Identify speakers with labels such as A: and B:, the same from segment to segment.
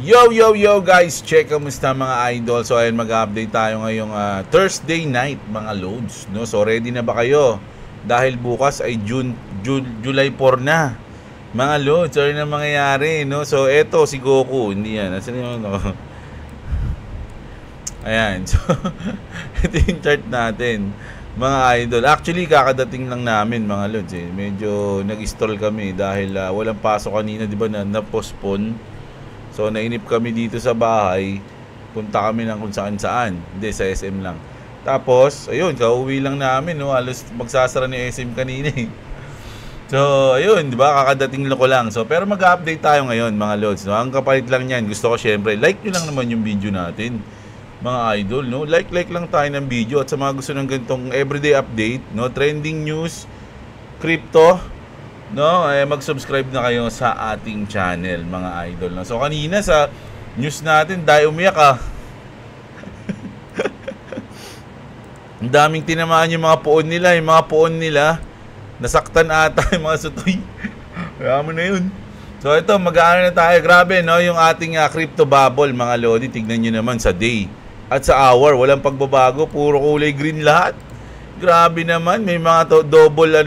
A: Yo guys, check kamusta mga idol. So ayun, mag-update tayo ngayong Thursday night mga loads, no? So ready na ba kayo? Dahil bukas ay July 4 na. Mga loads, ano na mangyayari, no? So eto si Goku, hindi yan. Nasaan yung ano? Ayan. So ito yung chart natin. Mga idol, actually kakadating lang namin mga loads eh. Medyo nag-stall kami dahil walang pasok kanina, 'di ba, na-postpone. So nainip kami dito sa bahay, punta kami ng kung saan, hindi sa SM lang. Tapos, ayun, kauwi lang namin, no, halos magsasara ni SM kanina eh. So, ayun, di ba, kakadating ko lang. So, pero mag-update tayo ngayon, mga lods, no. Ang kapalit lang niyan, gusto ko syempre, like nyo lang naman yung video natin, mga idol, no. Like lang tayo ng video at sa mga gusto ng ganitong everyday update, no, trending news, crypto, no, mag-subscribe na kayo sa ating channel, mga idol, no? So kanina sa news natin, dahil umiyak ang daming tinamaan yung mga poon nila, nasaktan ata yung mga sutoy. Kaya mo na yun. So ito, mag-aano na tayo. Grabe, no, yung ating crypto bubble, mga lodi. Tignan nyo naman sa day at sa hour, walang pagbabago, puro kulay green lahat. Grabe naman, may mga double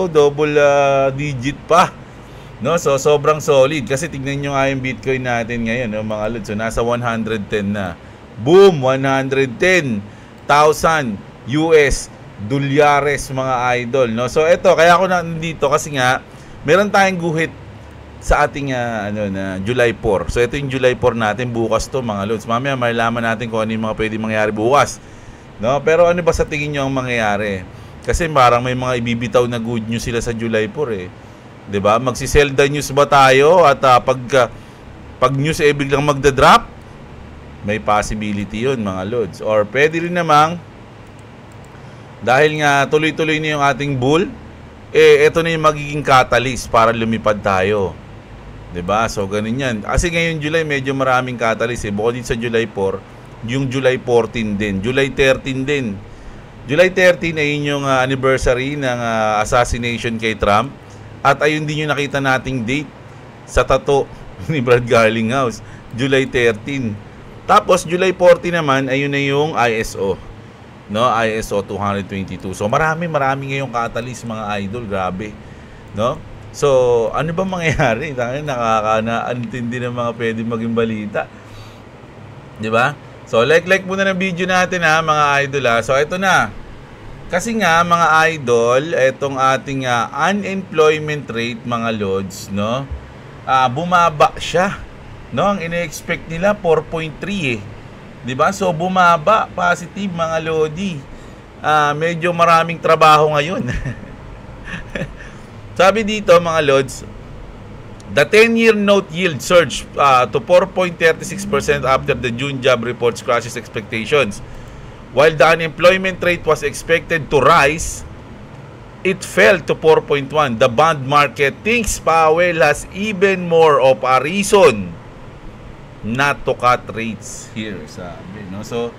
A: double digit pa. No, so sobrang solid kasi tignan niyo nga yung Bitcoin natin ngayon, no, mga lods. So nasa 110 na. Boom, 110,000 US dolyares, mga idol, no. So ito, kaya ako nandito kasi nga meron tayong guhit sa ating na July 4. So ito yung July 4 natin, bukas to, mga lods. Mamaya malalaman natin kung ano yung mga pwedeng mangyari bukas. No, pero ano ba sa tingin niyo ang mangyayari? Kasi parang may mga ibibitaw na good news sila sa July 4 eh. 'Di ba? Magsi-Zelda news ba tayo at pag news biglang magda-drop? May possibility 'yun, mga lods. Or pwede rin namang dahil nga tuloy-tuloy na yung ating bull, ito na yung magiging catalyst para lumipad tayo. 'Di ba? So ganun 'yan. Kasi ngayon July medyo maraming catalyst eh. Bukod din sa July 4, yung July 14 din, July 13 din. July 13 ay yung anniversary ng assassination kay Trump. At ayun din yung nakita nating date sa tattoo ni Brad Garlinghouse, July 13. Tapos July 14 naman ayun na yung ISO, no, ISO 222. So marami ngayong catalyst, mga idol, grabe, no? So ano ba mangyayari? Nakakaintindi ng mga pwede maging balita, 'di ba? So like muna ng video natin mga idol So ito na. Kasi nga mga idol, itong ating unemployment rate, mga lods, no? Bumaba siya. No, ang ine-expect nila 4.3 eh. 'Di ba? So bumaba, positive, mga lodi. Medyo maraming trabaho ngayon. Sabi dito, mga lods, the 10-year note yield surged to 4.36% after the June job reports crashes expectations. While the unemployment rate was expected to rise, it fell to 4.1. The bond market thinks Powell has even more of a reason not to cut rates here, sabi, no? So,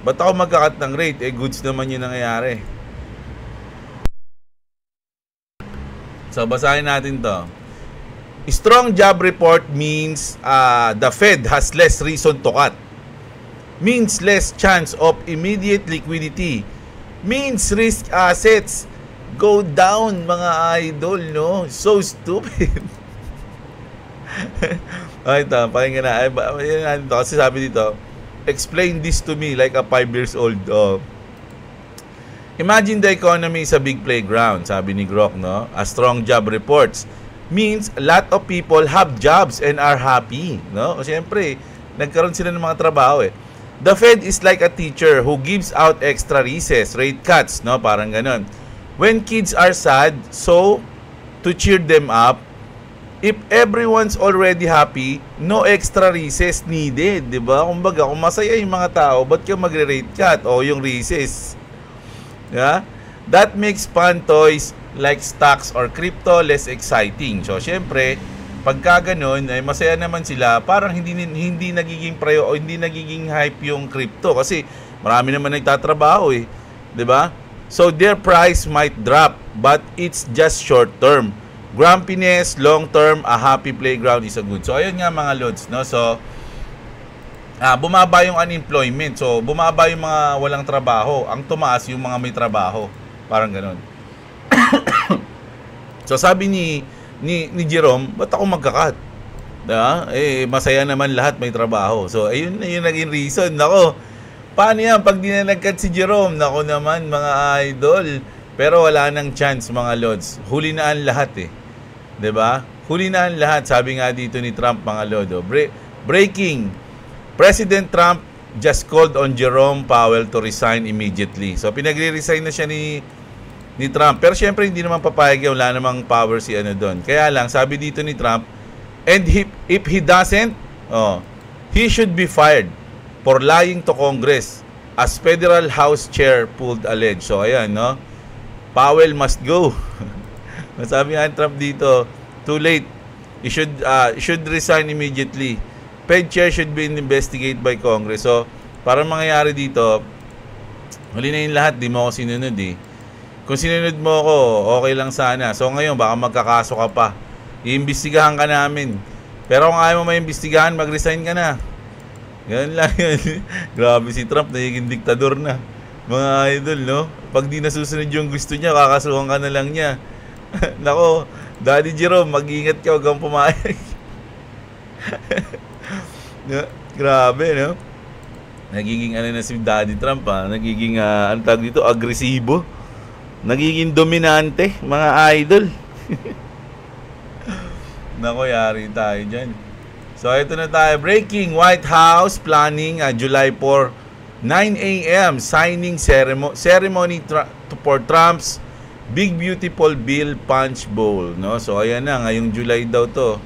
A: ba't ako magkakat ng rate? Goods naman yung nangyayari. So, basahin natin to. Strong job report means the Fed has less reason to cut. Means less chance of immediate liquidity. Means risk assets go down, mga idol, no? So stupid. Ay, ito, pakinggan na. Ay, kasi sabi dito, explain this to me like a 5 years old. Imagine the economy is a big playground, sabi ni Grok, no? A strong job reports means a lot of people have jobs and are happy, no? Siyempre, nagkaroon sila ng mga trabaho eh. The Fed is like a teacher who gives out extra recess, rate cuts, no? Parang ganun. When kids are sad, so to cheer them up, if everyone's already happy, no extra recess needed, 'di ba? Kumbaga, kung masaya yung mga tao, ba't ka magre-rate cut o yung recess? Yeah? That makes fun toys like stocks or crypto less exciting. So, syempre, pagka ganun, ay masaya naman sila, parang hindi nagiging hindi nagiging hype yung crypto kasi marami naman nagtatrabaho eh, 'di ba? So their price might drop, but it's just short term. Grumpiness, long term, a happy playground is a good. So ayun nga, mga lods, no? So bumaba yung unemployment. So, bumaba yung mga walang trabaho. Ang tumaas yung mga may trabaho. Parang ganun. So, sabi ni Jerome, ba't ako magkakat? Masaya naman lahat may trabaho. So, ayun na yung naging reason. Nako, paano yan? Pag di na nag-cut si Jerome, nako naman mga idol. Pero wala nang chance mga lods. Huli na ang lahat eh. 'Di ba? Huli na ang lahat. Sabi nga dito ni Trump mga lodo. Breaking. President Trump just called on Jerome Powell to resign immediately. So pinagre-resign na siya ni Trump. Pero syempre hindi naman papayag yan. Wala namang power si ano doon. Kaya lang sabi dito ni Trump, and if he doesn't, he should be fired for lying to Congress as Federal House Chair pulled allege. So ayan, no? Powell must go. Sabi nga Trump dito, too late. He should resign immediately. Fed chair should be investigated by Congress. So, para mangyayari dito, huli na yung lahat, di mo ako sinunod eh. Kung sinunod mo ako, okay lang sana. So ngayon, baka magkakaso ka pa. Iimbestigahan ka namin. Pero kung ayaw mo maimbestigahan, mag-resign ka na. Ganun lang yun. Grabe si Trump, nagiging diktador na. Mga idol, no? Pag di nasusunod yung gusto niya, kakasuhan ka na lang niya. Nako, Daddy Jerome, mag-ingat ka, huwag kang pumayag. No? Grabe, no? Nagiging ano na si Daddy Trump, ha? Nagiging, ang tawag dito, agresibo. Nagiging dominante, mga idol. Nako, yari tayo dyan. So, ito na tayo. Breaking, White House planning July 4, 9 a.m. signing ceremony for Trump's Big Beautiful Bill Punch Bowl, no? So ayan na, ngayong July daw to.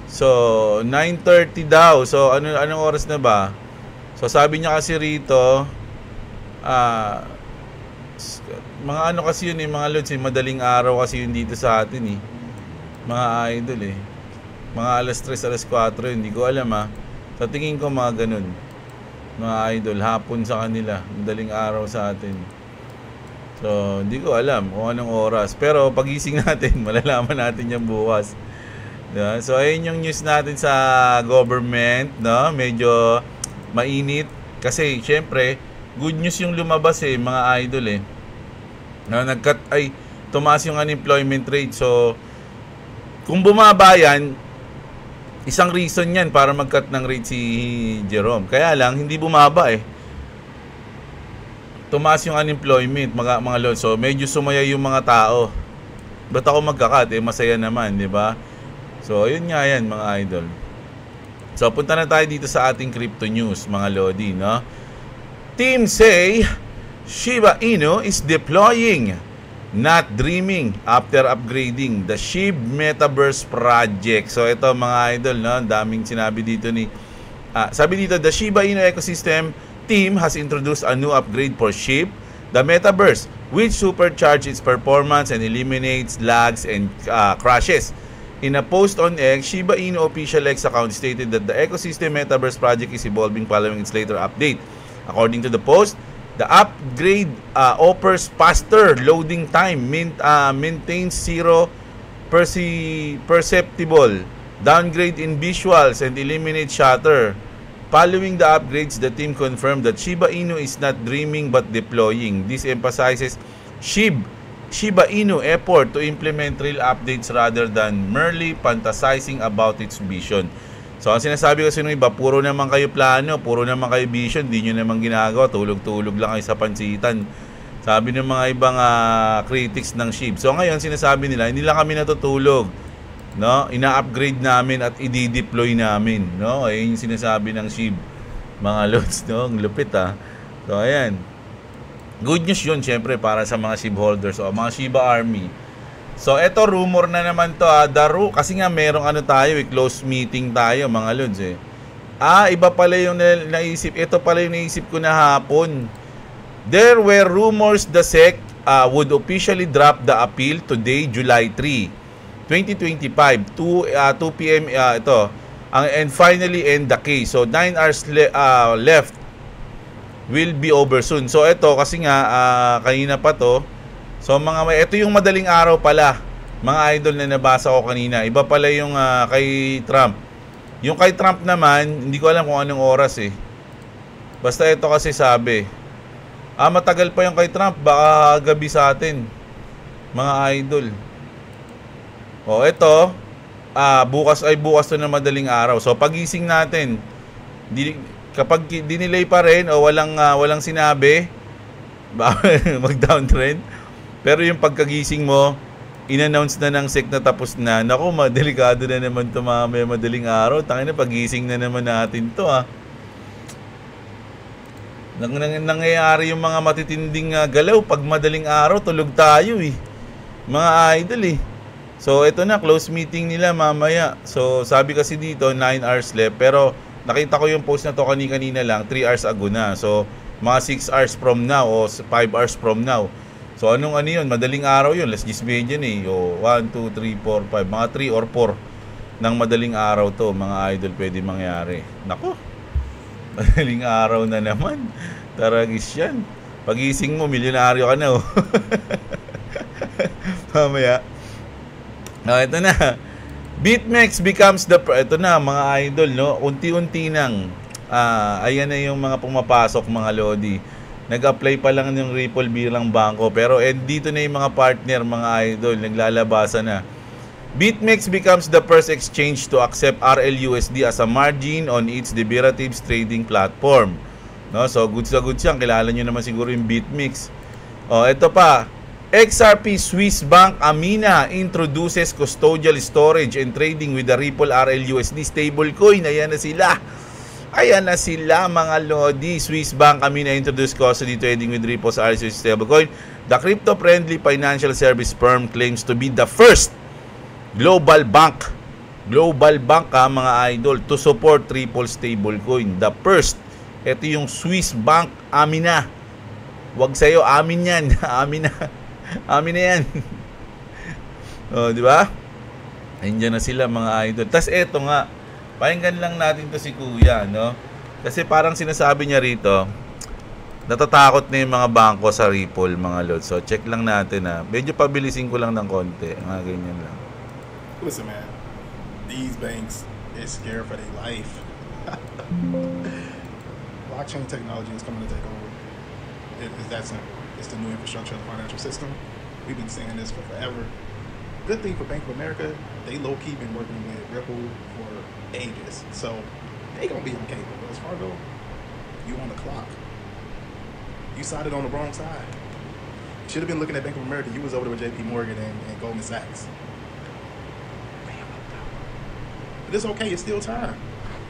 A: So 9:30 daw. So anong oras na ba? So sabi niya kasi rito mga ano kasi yun mga lods, madaling araw kasi yun dito sa atin eh. Mga idol eh. Mga alas 3, alas 4, hindi ko alam Sa tingin ko mga ganun. Mga idol, hapon sa kanila, madaling araw sa atin. So, hindi ko alam kung anong oras. Pero pagising natin, malalaman natin yan bukas. Diba? So, ayun yung news natin sa government, no? Medyo mainit. Kasi, syempre, good news yung lumabas mga idol No, tumaas yung unemployment rate. So, kung bumaba yan, isang reason yan para mag-cut ng rate si Jerome. Kaya lang, hindi bumaba Tumaas yung unemployment, mga lods. So, medyo sumaya yung mga tao. Ba't ako magka-cut? Masaya naman, di ba? So, yun nga yan, mga idol. So, punta na tayo dito sa ating crypto news, mga lodi, no? Team say, Shiba Inu is deploying, not dreaming after upgrading the SHIB Metaverse project. So ito mga idol, no, daming sinabi dito sabi dito, the Shiba Inu ecosystem team has introduced a new upgrade for SHIB, the Metaverse, which supercharges its performance and eliminates lags and crashes. In a post on X, Shiba Inu official X account stated that the ecosystem Metaverse project is evolving following its later update. According to the post, the upgrade offers faster loading time, maintains zero perceptible downgrade in visuals, and eliminates shatter. Following the upgrades, the team confirmed that Shiba Inu is not dreaming but deploying. This emphasizes Shiba Inu effort to implement real updates rather than merely fantasizing about its vision. So, ang sinasabi kasi nung iba, puro naman kayo plano, puro naman kayo vision, di nyo naman ginagawa, tulog-tulog lang kayo sa pansitan. Sabi ng mga ibang critics ng SHIB. So, ngayon, sinasabi nila, hindi lang kami natutulog. No? Ina-upgrade namin at i-deploy namin. No? Ayun yung sinasabi ng SHIB. Mga lods, no? Ang lupit, So, ayan. Good news yun, syempre, para sa mga SHIB holders o mga Shiba Army. So, eto rumor na naman to, kasi nga merong tayo, close meeting tayo, mga lods iba pala yung naisip. Ito pala yung naisip ko na hapon. There were rumors the SEC would officially drop the appeal today, July 3, 2025, 2 p.m. And finally end the case. So, 9 hours left will be over soon. So, ito, kasi nga, kanina pa to, so ito yung madaling araw pala, mga idol na nabasa ko kanina. Iba pala yung kay Trump. Yung kay Trump naman, hindi ko alam kung anong oras Basta ito kasi sabi, matagal pa yung kay Trump, baka gabi sa atin, mga idol. O, ito, bukas to na madaling araw. So, pagising natin, kapag dinelay pa rin o walang sinabi, mag-downtrend. Pero yung pagkagising mo, in-announce na ng SEC na tapos na. Naku, delikado na naman ito mamaya madaling araw. Tangina, pagising na naman natin to nangyayari yung mga matitinding galaw. Pag madaling araw, tulog tayo mga idol So, ito na, close meeting nila mamaya. So, sabi kasi dito, 9 hours left. Pero, nakita ko yung post na to kanina lang, 3 hours ago na. So, mga 6 hours from now o 5 hours from now. So, ano yun? Madaling araw yun. Let's just median 1, 2, 3, 4, 5. Mga 3 or 4 ng madaling araw to, mga idol, pwede mangyari. Nako, madaling araw na naman. Taragis yan. Pagising mo, milyonaryo ka na mamaya. Ito na. BitMEX becomes ito na, mga idol, no? Unti-unti nang ayan na yung mga pumapasok, mga lodi. Nag-apply pa lang yung Ripple bilang bangko. Pero dito na yung mga partner, mga idol, naglalabasa na. BitMEX becomes the first exchange to accept RLUSD as a margin on its derivatives trading platform. No? So, goods na goods yan. Kilala nyo naman siguro yung BitMEX. Ito pa. XRP Swiss Bank Amina introduces custodial storage and trading with the Ripple RLUSD stablecoin. Ayan na sila. Ayan na sila, mga lodi. Swiss Bank Amina introduced custody trading with Ripple's RLUSD stablecoin. The crypto-friendly financial service firm claims to be the first global bank mga idol, to support Ripple stablecoin. The first. Ito yung Swiss Bank Amina. Wag sa'yo, amin yan. Amin na yan. Di ba? Andiyan na sila, mga idol. Tas eto nga, pakinggan lang natin to si Kuya, no? Kasi parang sinasabi niya rito, natatakot na yung mga bangko sa Ripple, mga lord. So, check lang natin, Medyo pabilisin ko lang ng konti. Mga ganyan lang.
B: Listen, man. These banks is scared for their life. Blockchain technology is coming to take over. It's that simple. It's the new infrastructure of the financial system. We've been saying this for forever. Good thing for Bank of America, they low-key been working with Ripple for ages. So, they gonna be okay. But Wells Fargo, you on the clock. You sided on the wrong side. Should have been looking at Bank of America. You was over there with JP Morgan and Goldman Sachs. But it's okay. It's still time.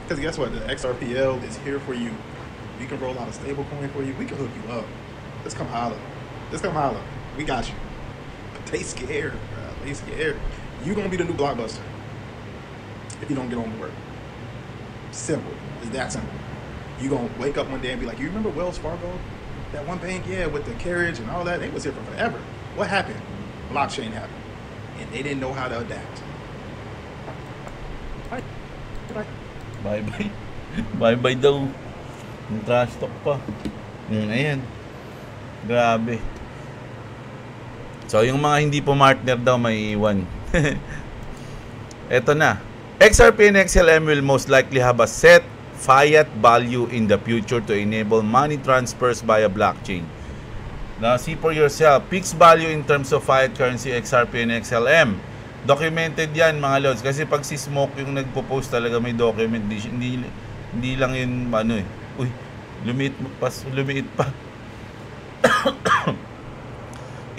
B: Because guess what? The XRPL is here for you. We can roll out a stable coin for you. We can hook you up. Let's come holler. We got you. But they scared, bro. They scared. You gonna be the new Blockbuster if you don't get on board. Simple. It's that simple. You gonna wake up one day and be like, you remember Wells Fargo? That one bank, with the carriage and all that. They was here for forever. What happened? Blockchain happened, and they didn't know how to adapt.
A: Bye-bye daw. Yung trash talk pa. Ayan. Grabe. So, yung mga hindi po partner daw may iwan. Eto na. XRP and XLM will most likely have a set fiat value in the future to enable money transfers via blockchain. Now, see for yourself. Fixed value in terms of fiat currency, XRP and XLM. Documented yan, mga lods. Kasi pag si Smoke yung nagpo-post talaga may document. Hindi lang yun, Uy, lumiit pa.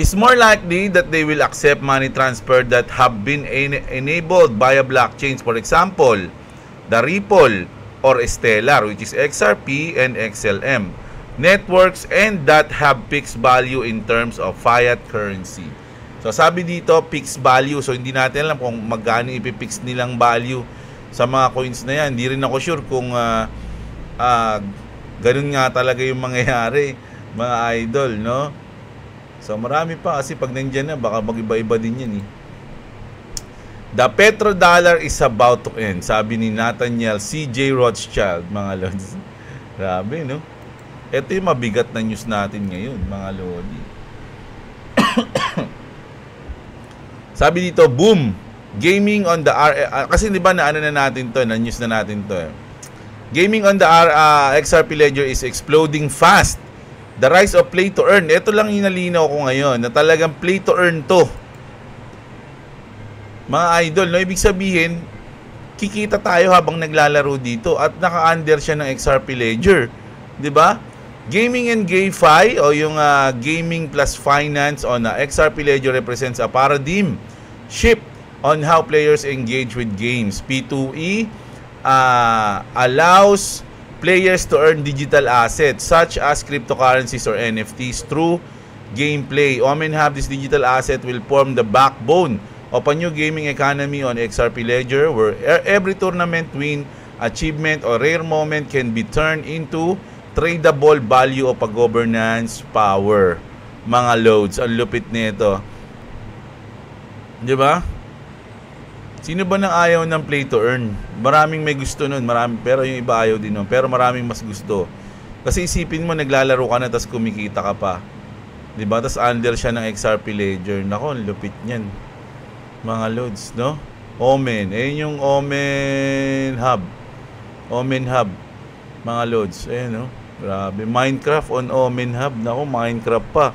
A: It's more likely that they will accept money transfer that have been enabled via blockchains. For example, the Ripple or Stellar, which is XRP and XLM networks, and that have fixed value in terms of fiat currency. So sabi dito, fixed value. So hindi natin alam kung magkano ipipix nilang value sa mga coins na yan. Hindi rin ako sure kung ganun nga talaga yung mangyayari, mga idol, no? So marami pa kasi pag nandiyan na, baka mag-iba-iba din yan The petrodollar is about to end, sabi ni Nathaniel C.J. Rothschild, mga lodi. Grabe, no? Ito yung mabigat na news natin ngayon, mga lodi. Sabi dito, boom! Gaming on the kasi di ba na ano na natin to, na news na natin to Gaming on the XRP Ledger is exploding fast. The rise of play to earn. Ito lang inalinaw ko ngayon na talagang play to earn to. Mga idol, no? Ibig sabihin, kikita tayo habang naglalaro dito at naka-under siya ng XRP Ledger. 'Di ba? Gaming and GameFi o yung gaming plus finance on XRP Ledger represents a paradigm shift on how players engage with games. P2E allows players to earn digital assets such as cryptocurrencies or NFTs through gameplay. Omen Hub, this digital asset will form the backbone of a new gaming economy on XRP Ledger where every tournament win, achievement, or rare moment can be turned into tradable value of a governance power. Mga loads, ang lupit nito. Di ba? Sino ba nang ayaw ng play to earn? Maraming may gusto nun, pero yung iba ayaw din nun. Pero maraming mas gusto. Kasi isipin mo, naglalaro ka na tapos kumikita ka pa. Diba? Tapos under siya ng XRP Ledger. Nako, lupit niyan. Mga loads, no? Omen. Ayun yung Omen Hub. Omen Hub. Mga loads. Ayun, no? Grabe. Minecraft on Omen Hub. Nako, Minecraft pa.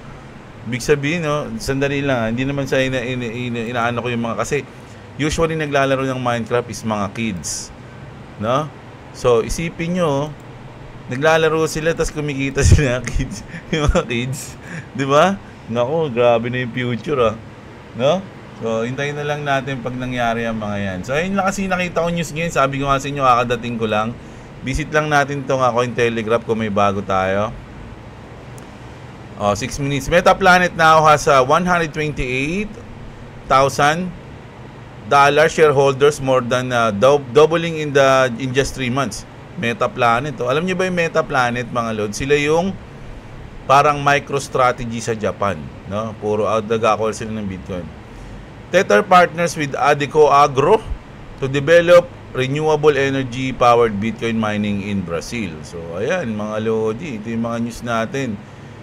A: Ibig sabihin, no? Sandali lang. Hindi naman sa inaano ko yung mga kasi usually naglalaro ng Minecraft is mga kids, no? So isipin nyo, naglalaro sila tapos kumikita sila kids, yung mga kids, di ba? Nako, grabe na yung future, no? So hintayin na lang natin pag nangyari ang mga yan. So ayun lang kasi nakita ko news ngayon, sabi ko nga sa inyo, kakadating ko lang. Visit lang natin tong Cointelegraph kung may bago tayo. 6 minutes. Meta Planet now has 128,000 shareholders, more than doubling in just 3 months. Meta Planet. Alam niyo ba yung Meta Planet, mga lord? Sila yung parang MicroStrategy sa Japan, no? Puro nag-acquire sila ng Bitcoin. Tether partners with Adeco Agro to develop renewable energy powered Bitcoin mining in Brazil. So ayan, mga lodi, ito yung mga news natin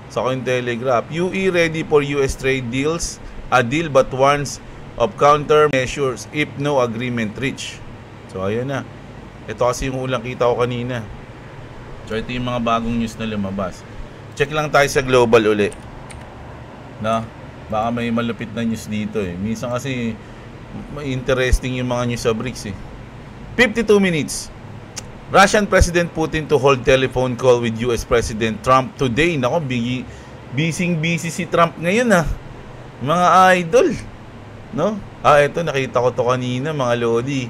A: sa Cointelegraph. UE ready for US trade deals, a deal but warns of countermeasures if no agreement reach. So ayun na. Ito kasi yung ulang kita ko kanina. So ito yung mga bagong news na lumabas. Check lang tayo sa global uli. No? Baka may malupit na news dito eh. Minsan kasi interesting yung mga news sa BRICS eh. 52 minutes. Russian President Putin to hold telephone call with US President Trump today. Nako, busy si Trump ngayon ah. Mga idol. No? Ito nakita ko to kanina, mga lodi.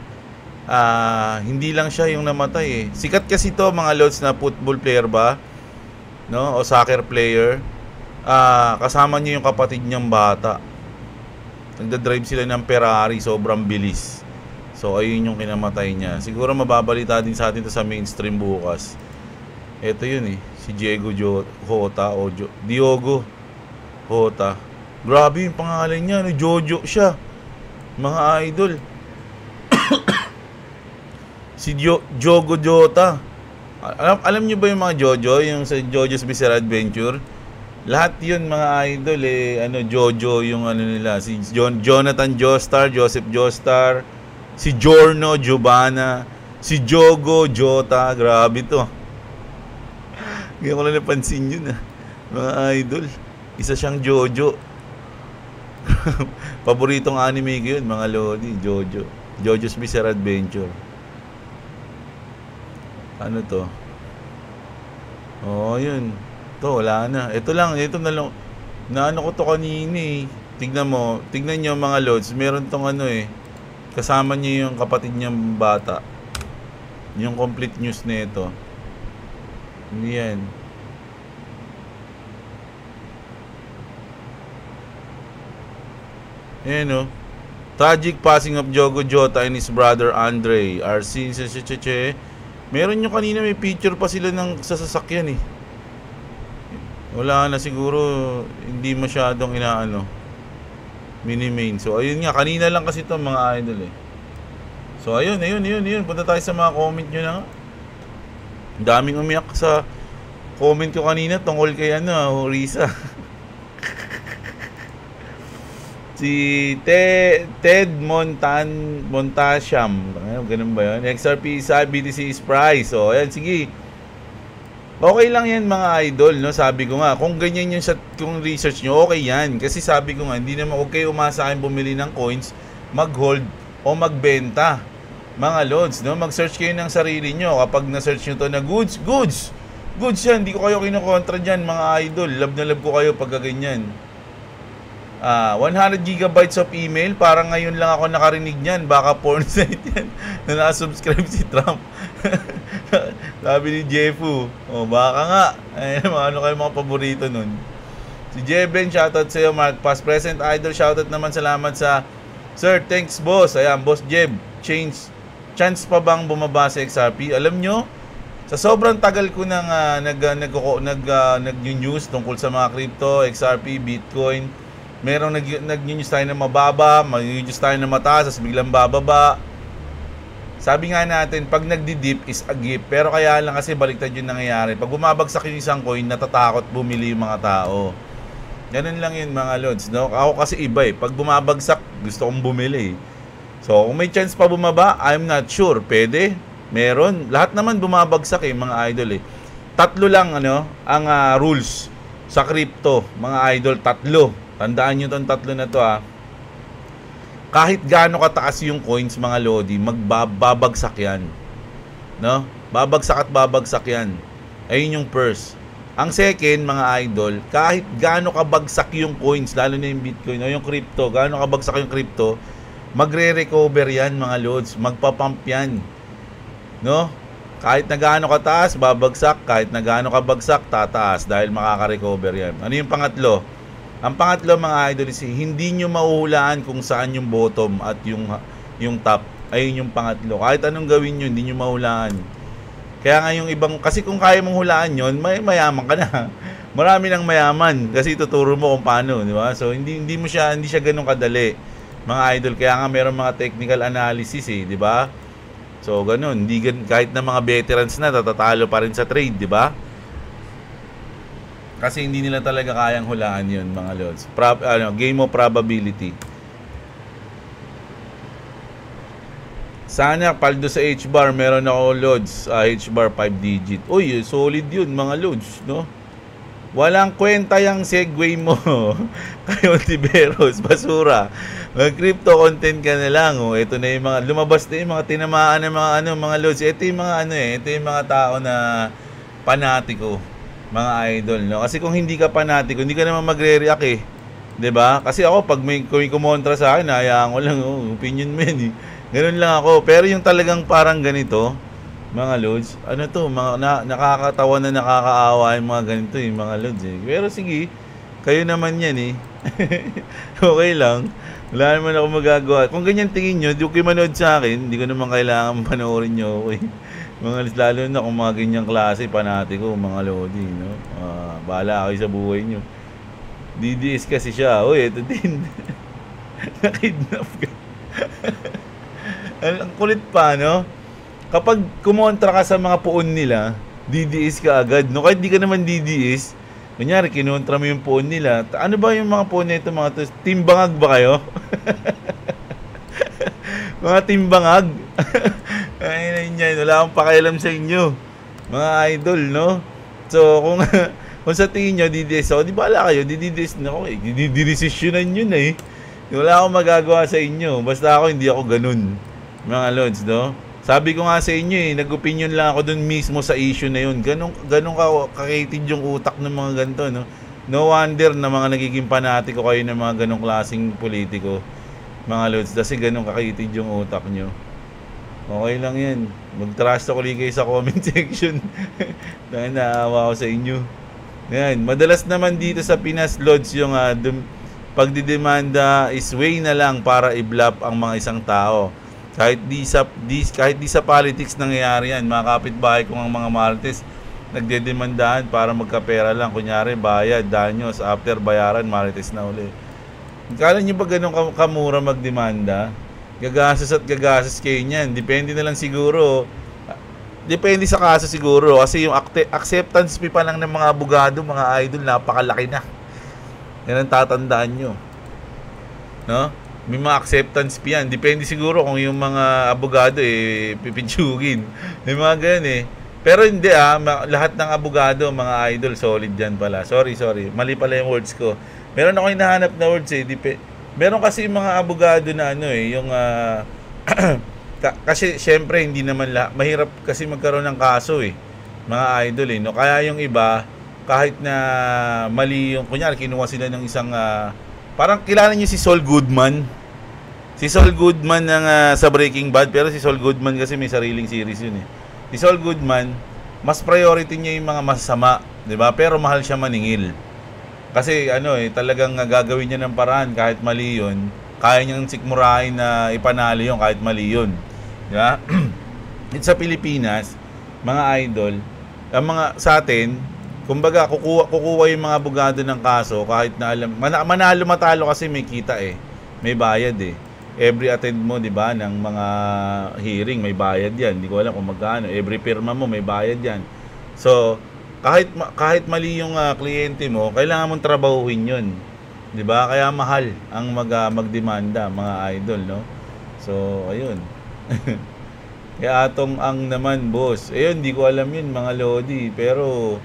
A: Hindi lang siya yung namatay eh. Sikat kasi to, mga lods, na football player ba? No? O soccer player. Kasama niya yung kapatid niyang bata. Nagda-drive sila ng Ferrari, sobrang bilis. So ayun yung kinamatay niya. Siguro mababalita din sa atin to sa mainstream bukas. Ito yun eh. Si Diogo Jota. Grabe yung pangalan niya, Jojo siya. Mga idol. Si Diogo Jota. Alam niyo ba yung mga Jojo, yung sa Jojo's Bizarre Adventure? Lahat 'yun mga idol eh, Jojo yung nila, si Jonathan Joestar, Joseph Joestar, si Giorno Giovanna, si Diogo Jota, grabe to. Ngayon ko lang napansin yun mga idol. Isa siyang Jojo. Paboritong anime ko yun, mga lodi, Jojo. Jojo's Bizarre Adventure. Ano to? Oh, yun. Ito, wala na. Ito na lang. Naano ko to kanina eh. Tignan nyo mga lods. Meron tong kasama niya yung kapatid niyang bata. Yung complete news na ito. Hindi yan. Ayan o. Tragic passing of Diogo Jota and his brother Andre are seen sa meron nyo kanina, may picture pa sila ng sasakyan eh. Wala na siguro, hindi masyadong mini-main. So ayun nga, kanina lang kasi ito mga idol eh. So ayun. Punta tayo sa mga comment nyo na nga. Daming umiyak sa comment ko kanina tungkol kay Risa. Si Ted Montasham. Ganun ba yun? XRP isa, BTC is price. O, ayan, sige. Okay lang yan mga idol, no? Sabi ko nga, kung ganyan yung kung research nyo, okay yan. Kasi sabi ko nga, hindi naman okay umasa kayo bumili ng coins, mag-hold o magbenta. Mga lods, no? Mag-search kayo ng sarili nyo. Kapag na-search nyo to na goods yan. Hindi ko kayo kinukontra dyan, mga idol. Love na love ko kayo pagka ganyan. 100 gigabytes of email, parang ngayon lang ako nakarinig niyan. Baka porn site yan na nakasubscribe si Trump. Sabi ni Jeffu. Baka nga. Ano kayo mga paborito nun? Si Jeben, shoutout sa'yo. Mark, past present idol, shoutout naman. Salamat sa Sir, thanks boss. Ayan, boss Jeb. Chance pa bang bumaba sa XRP? Alam nyo, sa sobrang tagal ko nang nag-news tungkol sa mga crypto, XRP, Bitcoin, merong nag-news tayo na mababa, mag-news tayo na mataas, tapos biglang bababa. Sabi nga natin, pag nagdi-dip is a gift. Pero kaya lang kasi baliktad yung nangyayari. Pag bumabagsak yung isang coin, natatakot bumili yung mga tao. Ganun lang yun mga lods, no? Ako kasi iba eh. Pag bumabagsak, gusto kong bumili. So, kung may chance pa bumaba, I'm not sure. Pwede? Meron. Lahat naman bumabagsak eh, mga idol eh. Tatlo lang, ang rules sa crypto, mga idol. Tatlo. Tandaan nyo itong tatlo na to Kahit gaano kataas yung coins mga lodi, magbabagsak yan. No? Babagsak at babagsak yan. Ayun yung first. Ang second mga idol, kahit gaano kabagsak yung coins, lalo na yung Bitcoin o yung crypto, gaano kabagsak yung crypto, magre-recover yan mga lods. Magpapump yan. No? Kahit na gaano kataas, babagsak. Kahit na gaano kabagsak, tataas. Dahil makaka-recover yan. Ano yung pangatlo? Ang pangatlo mga idol is hindi nyo mahuhulaan kung saan yung bottom at yung top. Ayun yung pangatlo. Kahit anong gawin nyo, hindi nyo mahulaan. Kaya nga yung ibang, kasi kung kaya mong hulaan yun, mayaman ka na. Marami nang mayaman kasi tuturo mo kung paano, di ba? So hindi siya ganun kadali, mga idol. Kaya nga meron mga technical analysis di ba? So ganun, kahit na mga veterans na tatatalo pa rin sa trade, di ba? Kasi hindi nila talaga kayang hulaan yun, mga lods. Game of probability. Sana, paldo sa H-bar, meron ako lods. H-bar 5 digit. Uy, solid yun, mga lods, no? Walang kwenta yung segue mo. Kayo, Tiberos, basura. Mag-crypto content ka na lang. Ito na yung mga, lumabas na yung mga tinamaan ng mga lods. Ito yung mga ito yung mga tao na panatiko. Mga idol, no? Kasi kung hindi ka panatiko, hindi ka naman magre-react 'di ba? Kasi ako pag may kumontra sa akin, hayaan ko lang, opinion mo yan. Ganun lang ako. Pero yung talagang parang ganito, mga lods, nakakatawa na nakakaawa yung mga ganito, mga lods Pero sige, kayo naman yan Okay lang. Wala naman ako magagawa. Kung ganyan tingin nyo, di ko manood sa akin, hindi ko naman kailangan panoorin nyo, Mga lalo na kung mga ganyang klase panatiko, mga lodi, no? Bahala kayo sa buhay nyo. DDS kasi siya. Ito din. Nakidnap ka. Ang kulit pa, no? Kapag kumontra ka sa mga puon nila, DDS ka agad, no? Kahit di ka naman DDS, kunyari, kinontra mo yung puon nila. Ano ba yung mga puon nito, mga to? Timbangag ba kayo? Mga timbangag. Ayun yan, wala akong pakialam sa inyo, mga idol, no? So, kung sa tingin nyo, DDS ako, di bala kayo, DDS na ako didesisyonan yun Wala akong magagawa sa inyo. Basta ako, hindi ako ganun, mga lods, no? Sabi ko nga sa inyo nag-opinion lang ako dun mismo sa issue na yun. Ganun kakitid yung utak ng mga ganito, no? No wonder na mga nagiging panatiko kayo ng mga ganong klaseng politiko, mga lods, kasi ganun kakitid yung utak nyo. Okay lang yan. Mag-trust ako kayo sa comment section. Dahil naawa ko sa inyo. Yan. Madalas naman dito sa Pinas, lods, yung pagdidemanda is way na lang para i-bluff ang mga isang tao. Kahit di sa politics nangyayari yan. Mga kapitbahay kong ang mga marites, nagdedemandahan para magkapera lang. Kunyari, bayad, danyos, after bayaran, marites na uli. Kala nyo ba ganun kamura magdemanda? Gagastos kayo niyan. Depende na lang siguro. Depende sa kaso siguro. Kasi yung acceptance fee pa lang ng mga abogado, mga idol, napakalaki na. Yan ang tatandaan nyo. no? May mga acceptance fee yan. Depende siguro kung yung mga abogado pipitsugin. May mga ganyan Pero hindi lahat ng abogado, mga idol, solid dyan pala. Sorry. Mali pala yung words ko. Meron ako hinahanap na words meron kasi yung mga abogado na yung kasi syempre hindi naman mahirap kasi magkaroon ng kaso mga idol no. Kaya yung iba kahit na mali yung kunyari kinuha sila ng isang parang kilala niyo si Saul Goodman. Si Saul Goodman ng sa Breaking Bad, pero si Saul Goodman kasi may sariling series yun Si Saul Goodman, mas priority niya yung mga masama, 'di ba? Pero mahal siya maningil. Kasi talagang gagawin niya ng paraan kahit mali yun. Kaya niyang sikmurahin na ipanalo yun kahit mali yun. Di ba? Sa Pilipinas, mga idol, ang mga sa atin, kumbaga kukuha yung mga abogado ng kaso kahit na alam, manalo matalo kasi may kita may bayad every attend mo, di ba, ng mga hearing may bayad yan, hindi ko alam kung magkano, every pirma mo may bayad yan. So kahit mali yung kliyente mo, kailangan mong trabahuhin yun, di ba? Kaya mahal ang magdemanda, mga idol, no? So ayun. Kaya atong ang naman, boss, hindi ko alam yun, mga lodi, pero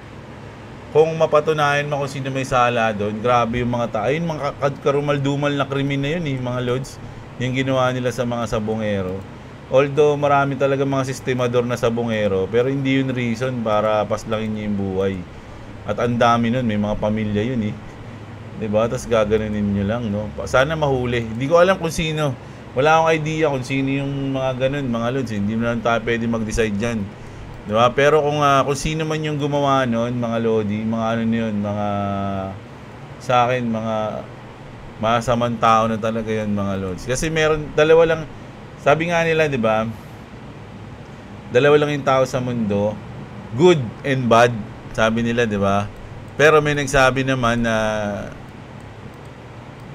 A: kung mapatunayan mo kung sino may sala doon, grabe yung mga ayun, mga karumal-dumal na krimen na yun mga lods, yung ginawa nila sa mga sabongero. Although marami talaga mga sistemador na sabongero, pero hindi yun reason para paslangin niya yung buhay. At ang dami nun, may mga pamilya yun diba? Tapos gaganunin nyo lang, no? Sana mahuli. Hindi ko alam kung sino. Wala akong idea kung sino yung mga ganun, mga lods. Hindi mo lang tayo pwede mag-decide dyan. Diba? Pero kung sino man yung gumawa nun, mga lodi, mga yun, mga sa akin, mga masamang tao na talaga yun, mga lods. Kasi dalawa lang, sabi nga nila, di ba? Dalawa lang yung tao sa mundo, good and bad, sabi nila, di ba? Pero may nagsabi naman na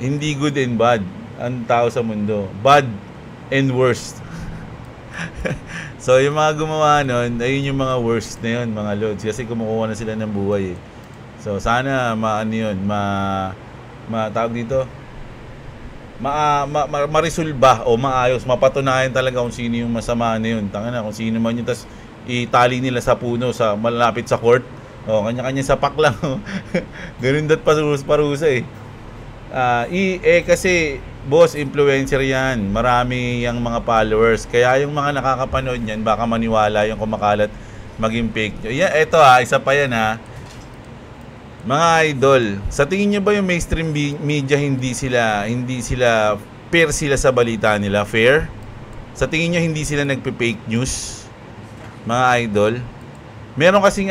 A: hindi good and bad ang tao sa mundo, bad and worst. So yung mga gumawa nun, ayun yung mga worst na yun, mga lods, kasi kumukuha na sila ng buhay So sana tawag dito, marisolba o maayos, mapatunayan talaga kung sino yung masama na yun. Tangina, kung sino man yun, tas itali nila sa puno, sa malapit sa court, kanya-kanya sapak lang. Ganun dat parusa kasi boss, influencer yan, marami yung mga followers, kaya yung mga nakakapanood yan baka maniwala yung kumakalat maging fake. Eto isa pa yan mga idol, sa tingin nyo ba yung mainstream media hindi sila fair sila sa balita nila? Fair? Sa tingin nyo hindi sila nagpe-fake news? Mga idol? Meron kasing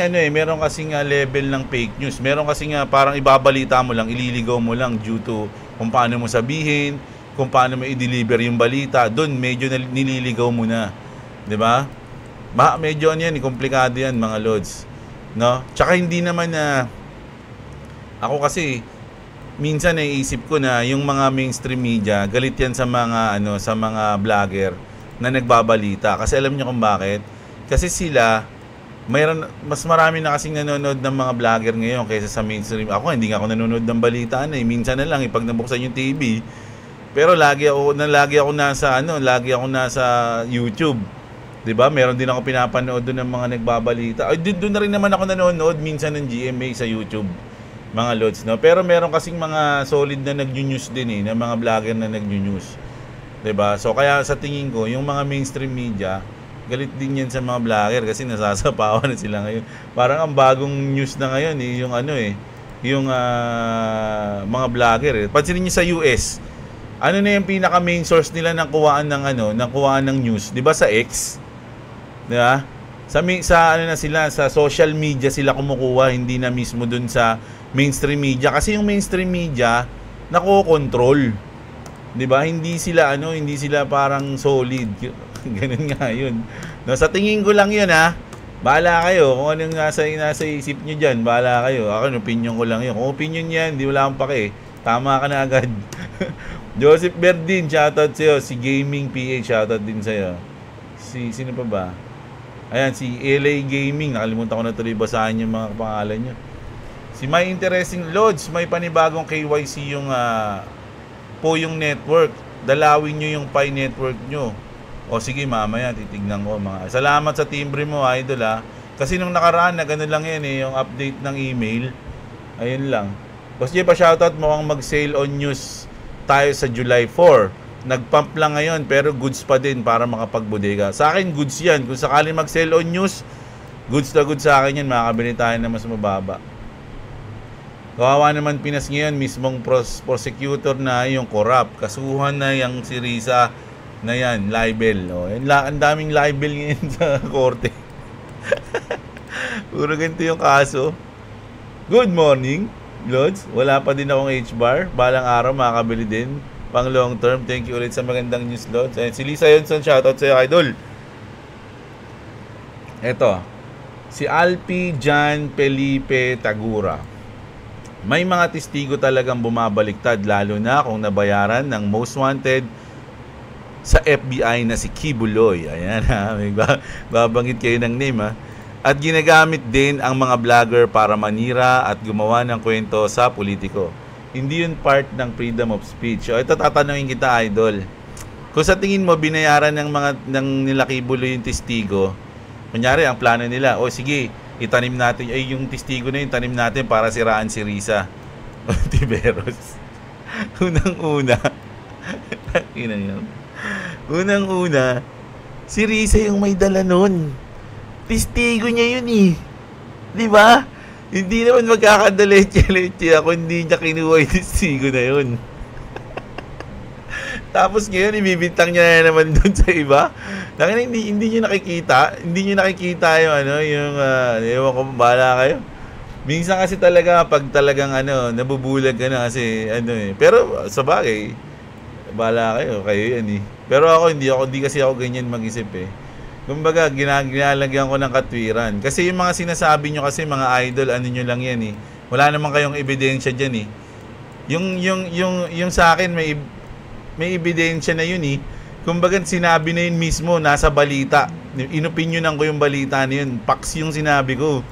A: level ng fake news. Meron kasing parang ibabalita mo lang, ililigaw mo lang due to kung paano mo sabihin, kung paano mo i-deliver yung balita. Doon medyo nililigaw mo na. 'Di ba? Medyo komplikado yan, mga lods. No? Tsaka hindi naman ako kasi minsan naiisip ko na yung mga mainstream media, galit yan sa mga vlogger na nagbabalita. Kasi alam niyo kung bakit? Kasi sila mas marami na kasing nanonood ng mga vlogger ngayon kaysa sa mainstream. Ako hindi nga ako nanonood ng balita minsan na lang pag nabuksan yung TV. Pero lagi ako nasa YouTube. 'Di ba? Meron din ako pinapanood doon ng mga nagbabalita. Doon na rin naman ako nanonood minsan ng GMA sa YouTube, mga lods, no? Pero meron kasing mga solid na nag-news din na mga vlogger na nag-news. 'Di ba? So kaya sa tingin ko, yung mga mainstream media, galit din yan sa mga vlogger kasi nasasapawan na sila ngayon. Parang ang bagong news na ngayon yung mga vlogger. Pansinin niyo sa US, ano na yung pinaka main source nila ng kuhaan ng news, 'di ba, sa X? 'Di ba? Sa social media sila kumukuha, hindi na mismo dun sa mainstream media, kasi yung mainstream media nakokontrol. 'Di ba? Hindi sila parang solid. Ganun nga yun. No, sa tingin ko lang yun Bahala kayo kung anong nasa isip nyo dyan. Bahala kayo. Ako, opinion ko lang yun. Kung opinion yan, di wala akong pake. Tama ka na agad. Joseph Berdin, shoutout sa'yo. Si Gaming PH, shoutout din sa'yo. Sino pa ba? Ayan, si LA Gaming. Nakalimutan ko na tuloy basahin yung mga pangalan nyo. Si My Interesting Lods, may panibagong KYC yung po yung network. Dalawin nyo yung Pi network nyo. O sige, mamaya titignan ko mga. Salamat sa timbre mo, idol ha. Kasi nung nakaraan na gano'n lang yan yung update ng email. Ayun lang. Boss J, pa-shoutout mo ang mag-sale on news tayo sa July 4. Nag-pump lang ngayon pero goods pa din para makapagbodega. Sa akin goods yan. Kung sakaling mag-sale on news, goods na goods sa akin yan. Makakabili tayo na mas mababa. Kawawa naman Pinas ngayon, mismong prosecutor na yung corrupt. Kasuhan na yung si Risa na yan, libel. Ang daming libel ngayon sa korte. Puro ganito yung kaso. Good morning, Lods. Wala pa din akong H-bar. Balang araw makakabili din. Pang long term. Thank you ulit sa magandang news, Lods. Si Lisa Yonson, shoutout sa'yo, idol. Eto. Si Alpi Jan Felipe Tagura. May mga testigo talagang bumabaliktad lalo na kung nabayaran ng most wanted sa FBI na si Kibuloy. Ayan ha, may babanggit kayo ng name ha. At ginagamit din ang mga vlogger para manira at gumawa ng kwento sa politiko. Hindi yun part ng freedom of speech. O ito tatanungin kita, idol. Kung sa tingin mo binayaran ng nila Kibuloy yung testigo, kunyari ang plano nila, o sige, itanim natin, ay yung testigo na yun, tanim natin para siraan si Risa Tiberos. Unang-una, si Risa yung may dala nun. Testigo niya yun eh. Di ba? Hindi naman magkakadaleche-leche ako, hindi niya kinuha yung testigo na yun. Tapos ngayon, ibibintang niya na naman doon sa iba. Hindi niyo nakikita. Hindi niyo nakikita yung ewan ko, bahala kayo. Minsan kasi talaga, pag talagang nabubulag ka na kasi, Pero, sa bagay, bahala kayo yan eh. Pero hindi kasi ako ganyan mag-isip eh. Kumbaga, ginalagyan ko ng katwiran. Kasi yung mga sinasabi nyo kasi, mga idol, nyo lang yan eh. Wala naman kayong ebidensya dyan eh. Yung sa akin, may ebidensya na yun eh. Kumbaga sinabi na yun mismo, nasa balita. Inopinyonan ko yung balita na yun. Pax yung sinabi ko.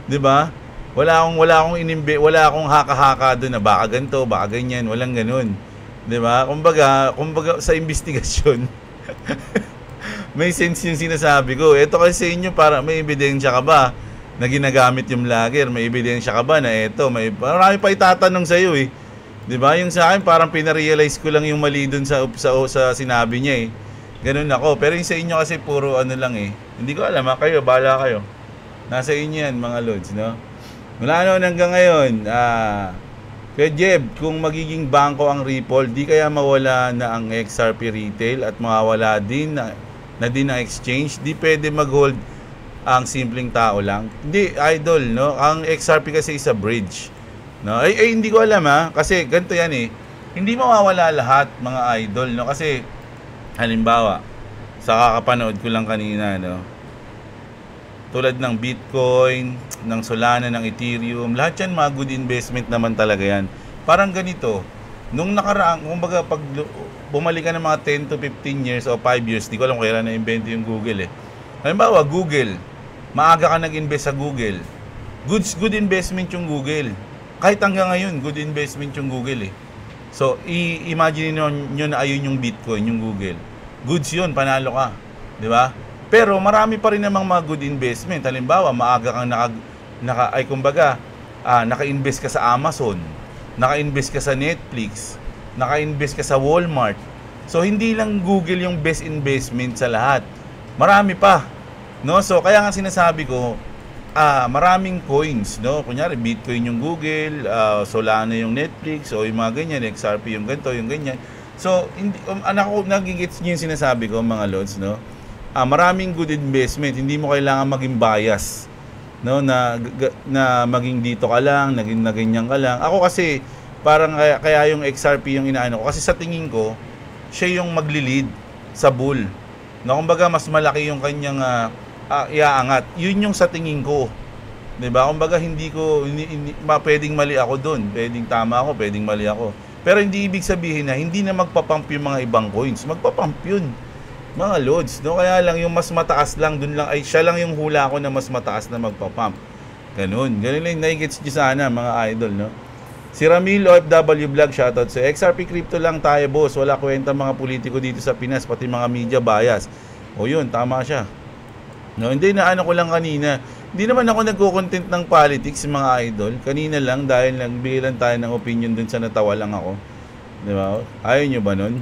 A: 'Di ba? Wala akong haka-haka doon na baka ganito, baka ganyan, walang ganoon. 'Di ba? Kumbaga sa investigasyon. May sense yung sinasabi ko. Ito kasi sa inyo para may ebidensya ka ba na ginagamit yung vlogger? May ebidensya ka ba na marami pa itatanong sa iyo eh. 'Di ba? Yung sa akin parang pina-realize ko lang yung mali doon sa sinabi niya eh. Ganun ako. Pero yung sa inyo kasi puro lang eh. Hindi ko alam kayo, bahala kayo. Nasa inyo yan mga lods, no? Mula hanggang ngayon, Kuya Jeb, kung magiging bangko ang Ripple, di kaya mawala na ang XRP retail at mawawala din na din ang exchange? Di pwede mag-hold ang simpleng tao lang? Hindi, idol, no? Ang XRP kasi is a bridge. No, hindi ko alam kasi ganito yan eh. Hindi mawawala lahat mga idol, no? Kasi halimbawa, sa kakapanood ko lang kanina, no? Tulad ng Bitcoin, ng Solana, ng Ethereum, lahat yan mga good investment naman talaga yan. Parang ganito, nung nakaraan, kumbaga pag bumalik ka ng mga 10 to 15 years o 5 years, di ko alam kung kailan na-invento yung Google eh. Halimbawa, Google, maaga ka nag-invest sa Google. Good investment yung Google. Kahit hanggang ngayon, good investment yung Google eh. So, imagine nyo na ayun yung Bitcoin, yung Google. Goods yun, panalo ka. Di ba? Pero marami pa rin namang mga good investment. Halimbawa, maaga kang naka-invest ka sa Amazon, naka-invest ka sa Netflix, naka-invest ka sa Walmart. So, hindi lang Google yung best investment sa lahat. Marami pa. No? So, kaya nga sinasabi ko, maraming coins, no? Kunyari, Bitcoin yung Google, Solana yung Netflix, o yung mga ganyan, XRP yung ganito, yung ganyan. So, nagigits niyo yung sinasabi ko, mga lods, no? Maraming good investment, hindi mo kailangan maging bias, no? Na maging dito ka lang, na ganyan ka lang. Ako kasi, parang kaya yung XRP yung inaano ko, kasi sa tingin ko, siya yung magli-lead sa bull. No? Kumbaga, mas malaki yung kanyang iaangat. Yun yung sa tingin ko. 'Di ba? Kumbaga hindi pwedeng mali ako doon. Pwedeng tama ako, pwedeng mali ako. Pero hindi ibig sabihin na hindi na magpa-pump yung mga ibang coins. Magpa-pump yun. Mga loads, no? Kaya lang yung mas mataas lang doon lang siya lang yung hula ko na mas mataas na magpa-pump. Ganun lang nai-gets niyo sana mga idol, no? Si Ramil OFW Vlog, shoutout sa XRP Crypto lang tayo, boss. Wala kwenta mga politiko dito sa Pinas, pati mga media bias. O yun, tama siya. No, hindi na ano ko lang kanina. Hindi naman ako nagko-content ng politics, mga idol. Kanina lang dahil nagbigay lang tayo ng opinion dun sa natawa lang ako. Di ba? Ayaw nyo ba nun?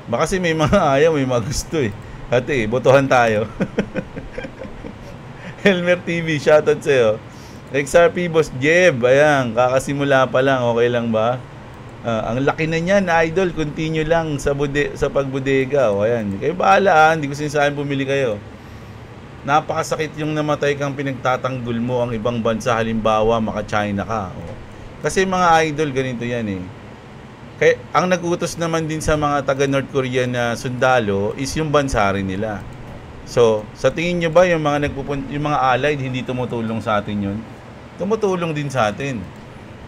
A: Baka kasi may mga ayaw, may mga gusto eh. Ate, botohan tayo. Helmer TV, shoutout sa'yo. XRP Boss Jeb, ayan, kakasimula pa lang, okay lang ba? Ang laki na niyan, idol, continue lang sa pagbodega. O ayan, kayo bahala, hindi ko sinasabing bumili kayo. Napakasakit yung namatay kang pinagtatanggol mo ang ibang bansa, halimbawa maka-China ka. O. Kasi mga idol, ganito yan eh. Kaya, ang nagutos naman din sa mga taga North Korea na sundalo is yung bansa rin nila. So, sa tingin nyo ba yung mga yung mga allied hindi tumutulong sa atin yun? Tumutulong din sa atin.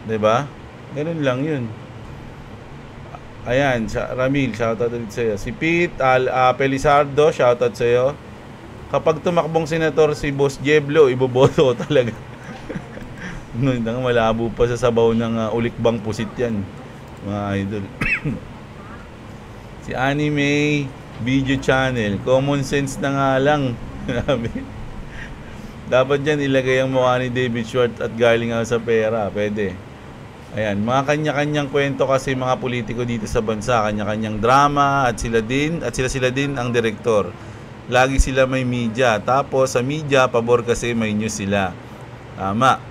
A: 'Di ba? Ganun lang 'yun. Ayan, Ramil, shoutout ulit sa'yo. Si Pete Pelizardo, shoutout sa'yo. Kapag tumakbong senator si Boss Jeblo, iboboto talaga. Nang malabo pa sa sabaw ng ulikbang pusit yan, mga idol. Si Anime Video Channel, common sense na nga lang. Dapat dyan ilagay ang mukha ni David Schwartz at galing sa pera. Pwede. Ayan, mga kanya-kanyang kwento kasi mga politiko dito sa bansa. Kanya-kanyang drama at sila din ang direktor. Lagi sila may media. Tapos sa media, pabor kasi may news sila. Tama.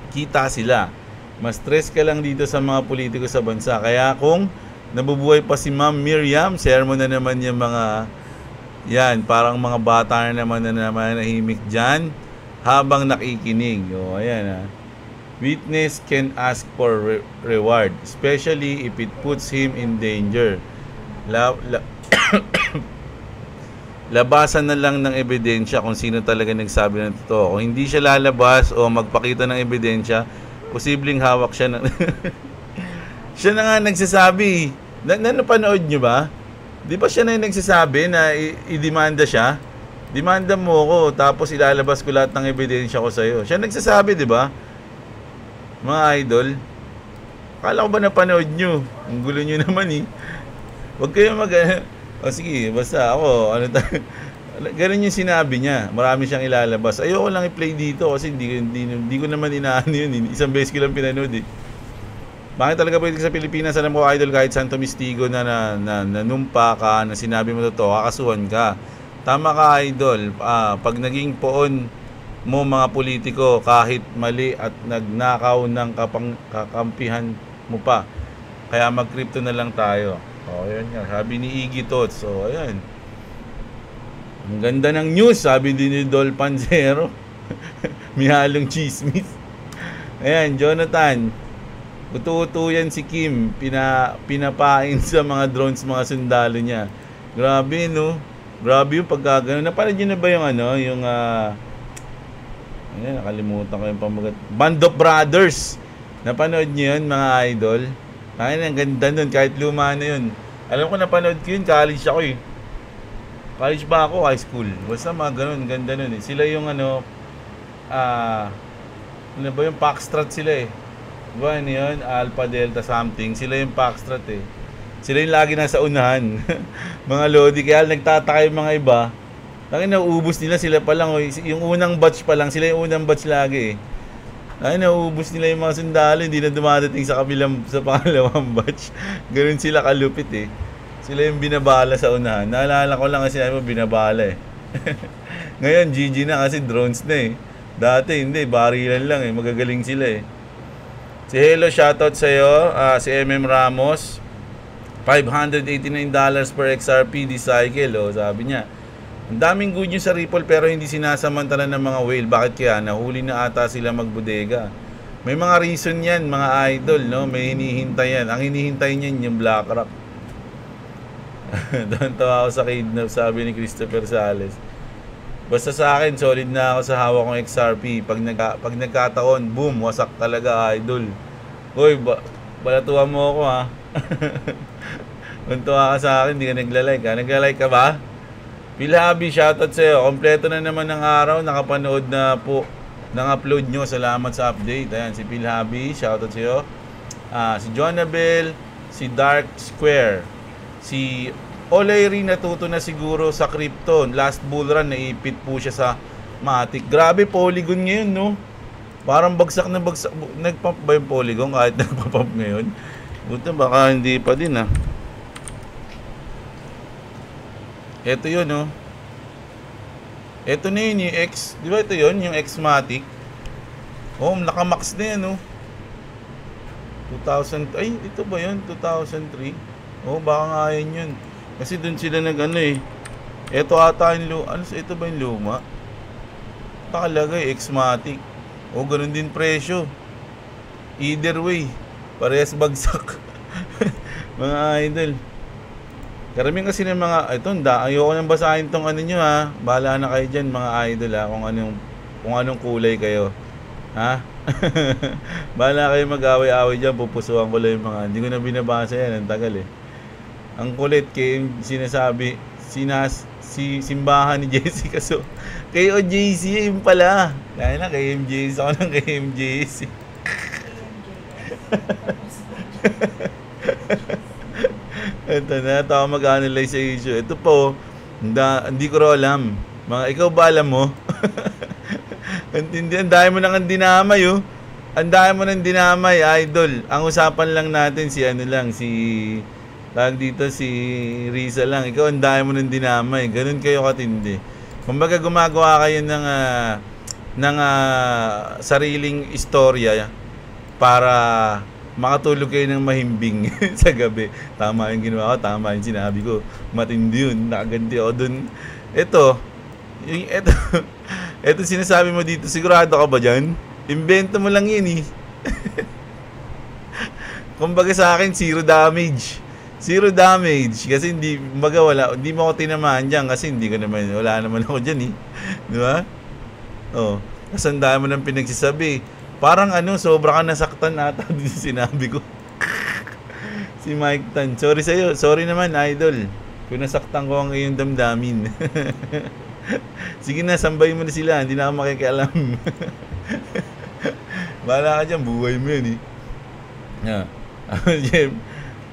A: Kita sila. Mas stress ka lang dito sa mga politiko sa bansa. Kaya kung nabubuhay pa si Ma'am Miriam, share mo na naman yung mga yan, parang mga bata na naman nahimik dyan habang nakikinig. O, ayan ha. Witness can ask for reward, especially if it puts him in danger. Labasan na lang ng ebidensya kung sino talaga nagsabi ng totoo. Kung hindi siya lalabas o magpakita ng ebidensya, posibleng hawak siya ng... Siya na nga nagsasabi. Napanood nyo ba? Di ba siya na yung nagsasabi na i-demanda siya? Demanda mo ko, tapos ilalabas ko lahat ng ebidensya ko sa'yo. Siya nagsasabi, di ba? Mga idol. Akala ko ba napanood nyo? Ang gulo nyo naman eh. Huwag kayo o sige, basta ako. Ganun yung sinabi niya. Marami siyang ilalabas. Ayoko lang i-play dito kasi hindi ko naman inaano yun. Isang beses ko lang pinanood eh. Bakit talaga pwede sa Pilipinas, alam ko idol, kahit Santo Mistigo na nanumpa ka, na sinabi mo totoo, kakasuhan ka. Tama ka idol, pag naging poon mo mga politiko, kahit mali at nagnakaw ng kakampihan mo pa. Kaya mag-crypto na lang tayo. O, ayan nga, sabi ni Iggy Tots. So, ayan. Ang ganda ng news, sabi din ni Dol Panzero. May halong chismis. Ayan, Jonathan. Utu-utu yan si Kim, pinapain sa mga drones, mga sundalo niya. Grabe, no? Grabe yung pagkagano. Napanood nyo na ba yung yung ayan, nakalimutan ko yung pamagat. Band of Brothers. Napanood nyo yun, mga idol? Ay, ang ganda nun, kahit luma na yun. Alam ko, napanood ko yun, college ako eh. College ba ako? High school. Basta mga ganun, ganda nun eh. Sila yung ano ba yung Foxtrot sila eh. Diba yun? Alpha, Delta, something. Sila yung Foxtrot eh. Sila yung lagi nasa unahan. Mga Lodi. Kaya nagtataka yung mga iba. Lagi nauubos nila sila pa lang. Yung unang batch pa lang. Sila yung unang batch lagi eh. Lagi nauubos nila yung mga sundalo. Hindi na dumadating sa pangalawang batch. Ganun sila kalupit eh. Sila yung binabala sa unahan. Naalala ko lang kasi mo binabala eh. Ngayon GG na kasi drones na eh. Dati hindi. Barilan lang eh. Magagaling sila eh. Si Hello, shoutout sa'yo. Si MM Ramos, $589 per XRP this cycle. Sabi niya, ang daming good news sa Ripple pero hindi sinasamantala ng mga whale. Bakit kaya? Nahuli na ata sila magbodega. May mga reason yan, mga idol, no? May hinihintay yan. Ang hinihintay niyan yung BlackRock. Doon tawa ako sa kidnap, sabi ni Christopher Sales. Basta sa akin, solid na ako sa hawak kong XRP. Pag nagkataon, boom, wasak talaga, idol. Uy, balatuhan mo ako ha. Kung tuwa ka sa akin, hindi ka naglalike ha. Naglalike ka ba? Pilhabi, shoutout sa'yo. Kompleto na naman ng araw. Nakapanood na po ng upload nyo. Salamat sa update. Ayan, si Pilhabi, shoutout sa'yo. Si Jonabel, si Dark Square, si O'Leary natuto na siguro sa crypto. Last bull run, naipit po siya sa Matic. Grabe, Polygon ngayon, no? Parang bagsak na bagsak. Nagpump ba yung Polygon kahit nagpapump ngayon? Buta, baka hindi pa din, ah. Ito yun, no? Ito na yun, yung X. Di ba ito yun, yung X-Matic? Oh, nakamax na yan, no? 2000, ay, ito ba yun? 2003? Oh, baka nga yun. Kasi dun sila nag-ano eh. Ito ata yung luma. Ito ba yung luma? Nakalagay, X-Matic. Oh, ganun din presyo. Either way, parehas bagsak. Mga idol. Karamihan kasi ng mga, ayoko nang basahin tong ano nyo ha. Bahala na kayo dyan mga idol ha. Kung anong kulay kayo. Ha? Bahala kayo mag-away-away dyan. Pupusuan ko lang yung mga, hindi ko na binabasa yan. Ang tagal eh. Ang kulit kay sinasabi, si simbahan ni Jessica. So, kay OJC yun pala. Kaya na kay MJC. Ako lang kay MJC. Ito na, ito ako mag-analyze sa issue. Ito po, hindi ko rin alam. Ikaw ba alam mo? Ang dami mo nang dinamay, oh. Ang dami mo nang dinamay, idol. Ang usapan lang natin si tawag dito si Risa lang. Ikaw ang dami mo nang dinamay. Ganun kayo katindi. Kumbaga gumagawa kayo ng sariling istorya para makatulog kayo ng mahimbing sa gabi. Tama yung ginawa ko, tama yung sinabi ko. Matindi yun, nakaganti ako dun. Ito sinasabi mo dito, sigurado ka ba dyan? Invento mo lang yun eh. Kumbaga sa akin, zero damage. Zero damage. Kasi hindi mo ako tinamaan dyan kasi wala naman ako dyan eh. Di ba? Oh, kasandaan mo ng pinagsasabi. Parang sobra ka nasaktan ata dito sinabi ko. Si Mike Tan. Sorry sa'yo. Sorry naman, idol. Kung nasaktan ko ang iyong damdamin. Sige na, sambay mo na sila. Hindi na ako makikialam. Bahala ka dyan. Buhay mo yun eh. Jeff,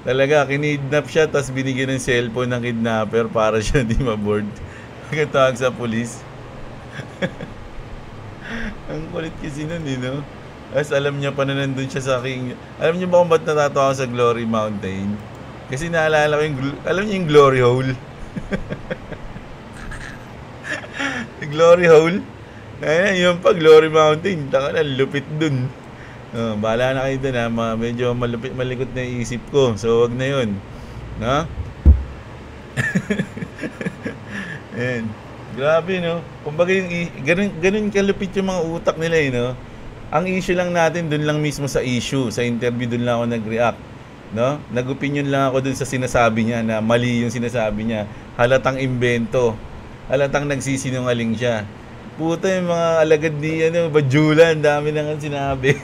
A: talaga, kinidnap siya tapos binigyan ng cellphone ng kidnapper para siya di maboard. Nagtawag sa pulis. Ang kulit kasi nun, no? As alam niya pa na nandun siya sa aking... Alam niyo ba kung ba't natatawa ako sa Glory Mountain? Kasi naalala ko alam niyo yung Glory Hole? Glory Hole? Ayun, yung pa Glory Mountain. Taka na, lupit dun. Bahala na kayo dun ha. Medyo malikot na isip ko. So, wag na yun. No? Ayan. Grabe, no? Kumbaga ganun kalupit yung mga utak nila, no? Ang issue lang natin, dun lang mismo sa issue. Sa interview, dun lang ako nag-react. No? Nag-opinion lang ako dun sa sinasabi niya na mali yung sinasabi niya. Halatang invento. Halatang nagsisinungaling siya. Puta yung mga alagad ni Bajulan, dami nang sinabi.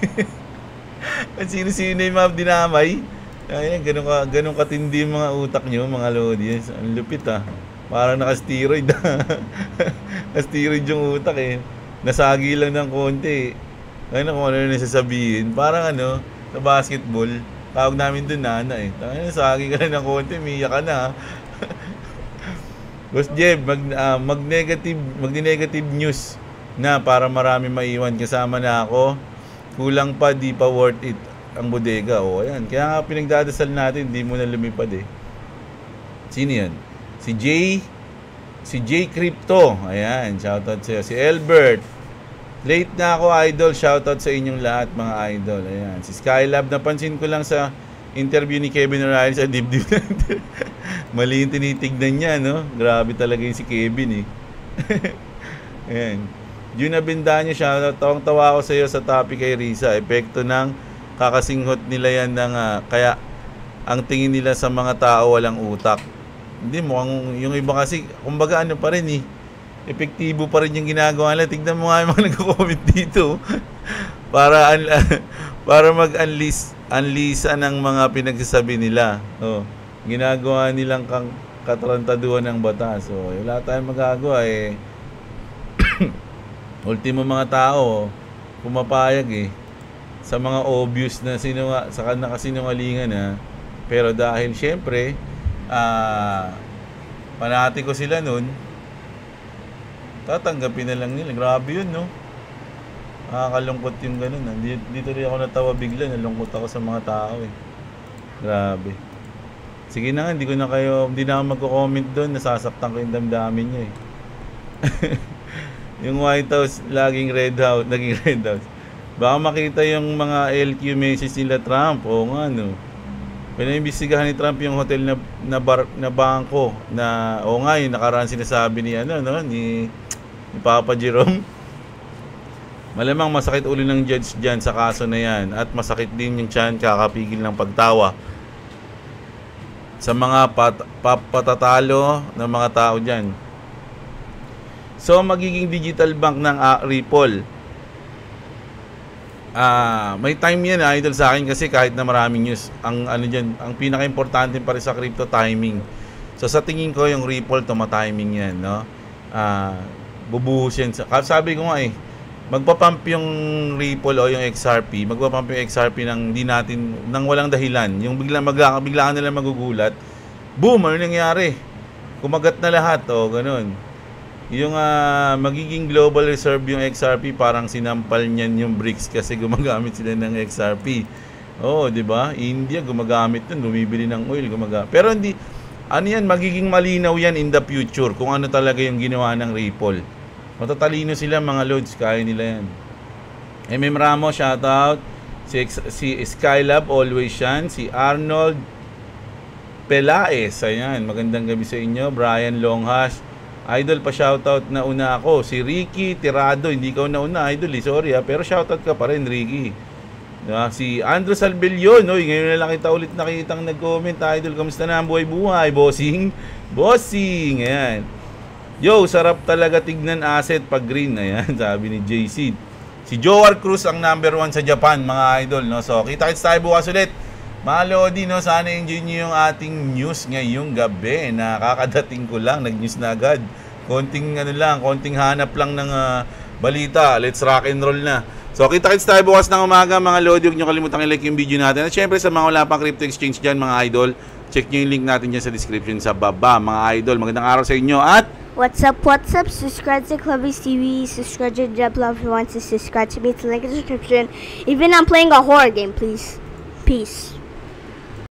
A: At sino-sino yung mga dinamay. Ayan, ganun katindi yung mga utak nyo, mga lodies. Ang lupit ah. Parang naka-steroid. Naka-steroid yung utak eh. Nasagi lang ng konti. Kaya kung ano yung nasasabihin. Parang sa basketball. Tawag namin dun nana eh. Nasagi ka lang ng konti, miyak ka na. Boss Jeb, mag-negative news na para marami maiwan. Kasama na ako. Kulang pa, di pa worth it ang bodega. O, ayan. Kaya nga pinagdadasal natin, di mo na lumipad eh. Sino yan? Si J Crypto. Ayan, shoutout sa'yo. Si Albert. Late na ako, idol. Shoutout sa inyong lahat, mga idol. Ayan. Si Skylab, napansin ko lang sa interview ni Kevin O'Reilly sa dibdib. Mali yung tinitignan niya, no? Grabe talaga yung si Kevin, eh. Ayan. June Abindanyo, shoutout. Tawang-tawa ako sa iyo sa topic kay Risa. Epekto ng kakasinghot nila yan ng... kaya ang tingin nila sa mga tao walang utak. Hindi, mukhang yung iba kasi, kumbaga pa rin eh. Epektibo pa rin yung ginagawa nila. Tignan mo nga yung mga nagko-comment dito. para mag-unleasa ng mga pinagsasabi nila. Oh, ginagawa nilang katrantaduhan ng batas. So, wala tayong magagawa eh. Ultimo mga tao, pumapayag eh. sa mga obvious na sa nakasinungalingan na. Pero dahil syempre, panati ko sila nun, tatanggapin na lang nila. Grabe yun, no? Nakakalungkot yung ganun. Dito rin ako natawa bigla. Nalungkot ako sa mga tao eh. Grabe. Sige na nga, hindi na ako magko-comment doon. Nasasaktan ko yung damdamin nyo eh. Yung White House, naging Red House. Baka makita yung mga LQ message nila Trump. Oo nga, no? Pinaimbestigahan ni Trump yung hotel na bangko na, oo nga, yung nakaraan sinasabi ni Papa Jerome. Malamang masakit ulo ng judge dyan sa kaso na yan. At masakit din yung tiyan kakapigil ng pagtawa sa mga patatalo ng mga tao dyan. So, magiging digital bank ng Ripple. May time yan idol sa akin kasi kahit na maraming news, ang pinaka-importante pa rin sa crypto, timing. So, sa tingin ko yung Ripple, tuma-timing yan, no? Bubuhos yan. Sabi ko nga magpapump yung Ripple o yung XRP, magpapump yung XRP nang walang dahilan. Yung biglaan nila magugulat. Boom! Ano nangyari? Kumagat na lahat, ganun. Yung magiging global reserve yung XRP, parang sinampal niyan yung BRICS kasi gumagamit sila ng XRP. Di ba? India gumagamit nun, bumibili ng oil, gumagamit. Pero hindi, magiging malinaw yan in the future kung ano talaga yung ginawa ng Ripple. Matatalino sila mga loads, kaya nila yan. MM Ramos, shoutout. Si Skylab, always yan. Si Arnold Pelaez, ayan, magandang gabi sa inyo. Brian Longhash, idol pa shoutout na una ako. Si Ricky Tirado, hindi ka una idol sorry pero shoutout ka pa rin Ricky. Si Andrew Salvillon, ngayon na lang kita ulit nakitang nag-comment idol, kamusta na ang buhay-buhay bossing? Ayan. Yo, sarap talaga tignan asset pag green. Ayan, sabi ni JC. Si Joar Cruz ang number 1 sa Japan, mga idol, no? So, kita-kits tayo bukas ulit. Mga Lodi, no? Sana enjoy nyo yung ating news ngayong gabi. Nakakadating ko lang, nag-news na agad. Konting hanap lang ng balita. Let's rock and roll na. So, kita-kits tayo bukas ng umaga, mga Lodi. Huwag nyo kalimutang i-like yung video natin. At syempre, sa mga wala pang crypto exchange dyan, mga idol, check nyo yung link natin dyan sa description sa baba, mga idol. Magandang araw sa inyo at
C: What's up? Subscribe to Clubby's TV. Subscribe to Jebla if you want to subscribe to me. It's the link in the description. Even I'm playing a horror game, please. Peace.